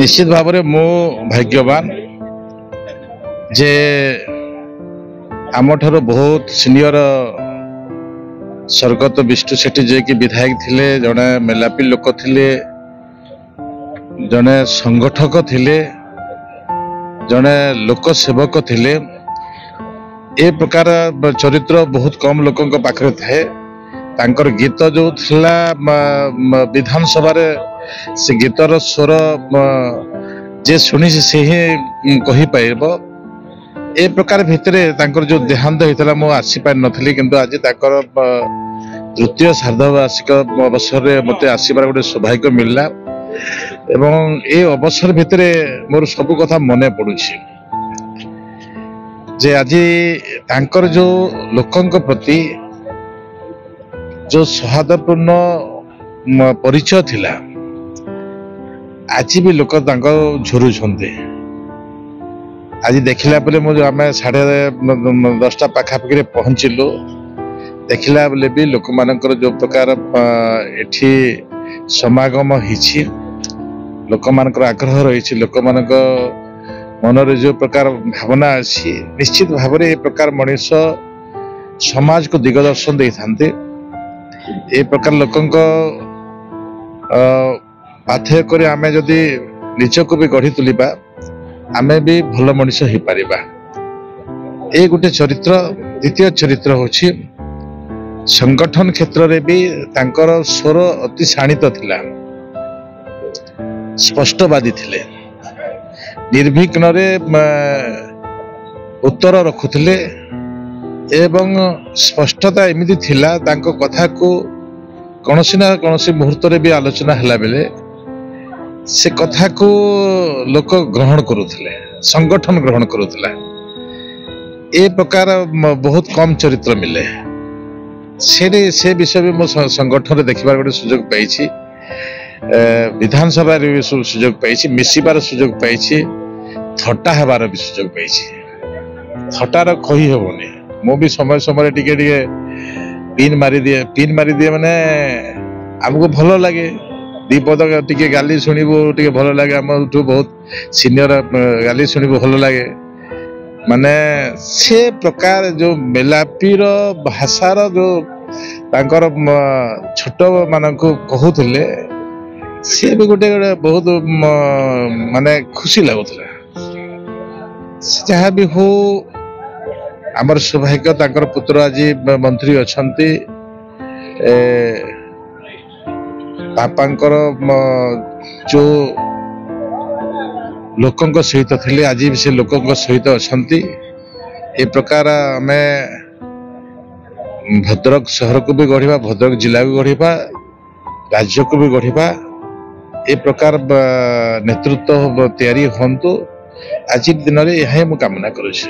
निश्चित भाव में मो भाग्यवान जे आम ठार बहुत सीनियर स्वर्गत विष्णु सेठी जे कि विधायक थिले, जड़े मेलापी लोक थिले, जड़े संगठक थिले, जड़े लोक सेवक थिले। ए प्रकार चरित्र बहुत कम लोकों पाखरे थाए। तांकर गीत जो थिला विधानसभा से गीतर स्वर जे शुणी से ही कही पाइब। ए प्रकार भितरे तांकर जो देहांत होता मु आसी पारि नथली, किंतु आज ताकर तृतीय सार्धवार्षिक अवसर में मते आसीबार गोटे सौभाग्य मिलला एवं ए अवसर भितरे मोर सब कथा मने पड़ुछि जे आज तांकर जो लोकंक प्रति जो सौहार्दपूर्ण परिचय थिला आज भी लोक झुरुछन्ते। आज देखला बेले आम 10:30 पाखापाखि पहुँचलु, देखला बेले भी लोक मानकर जो प्रकार एठी समागम हिछि, लोक मानकर आग्रह रही, लोक मानक मनरे जो प्रकार भावना अच्छी, निश्चित भाव में ए प्रकार मनीष समाज को दिगदर्शन दे थांते। ए प्रकार लोकंक पाथेय करे आमे जदि निजको भी गढ़ी तुलिबा, आमे भी भल मनीष हो पारिबा। ए गोटे चरित्र। द्वितीय चरित्र होछि संगठन क्षेत्र रे भी तांकर स्वर अति शाणित थिला, स्पष्टवादी थिले, निर्विघ्न रे उत्तर रखुथिले एवं स्पष्टता एमिति थिला। तांको कथा को कौनसी ना कौनसी मुहूर्त रे भी आलोचना हला बेले से कथा को लोक ग्रहण करुथिले, संगठन ग्रहण करुथिला। ए प्रकार बहुत कम चरित्र मिले। से विषय भी मो संगठन रे देखिबार गोटे सुयोग पाइछि, विधानसभा रे भी सुयोग पाइछि, मिसिबार सुयोग पाइछि, थट्टा हेबार भी सुयोग पाइछि। थट्टार कही हेबोनी। मो भी समय समय टिके टिके पिन मारी दिए माने हमको भलो लगे। दीपद टिके गाली शुणिबो टिके भलो लगे, हमठू बहुत सीनियर गाली शुणिबो भलो लगे। माने से प्रकार जो मेलापीर भाषार जो तांकर छोट मानकु कहूथिले से भी गोटे बहुत माने खुशी लगुଥିଲା। जहाँ भी हो आमर सौभाग्य तांकर पुत्र आज मंत्री अछंती। बापांकर जो लोकंक सहित थिले आज भी से लोकंक सहित अछंती। ए प्रकार आमे भद्रक शहर को भी गढ़िबा, भद्रक जिला को गढ़िबा, राज्य को भी गढ़िबा। ए प्रकार नेतृत्व तैयारी हंतु आज दिन में यह कामना करुछि।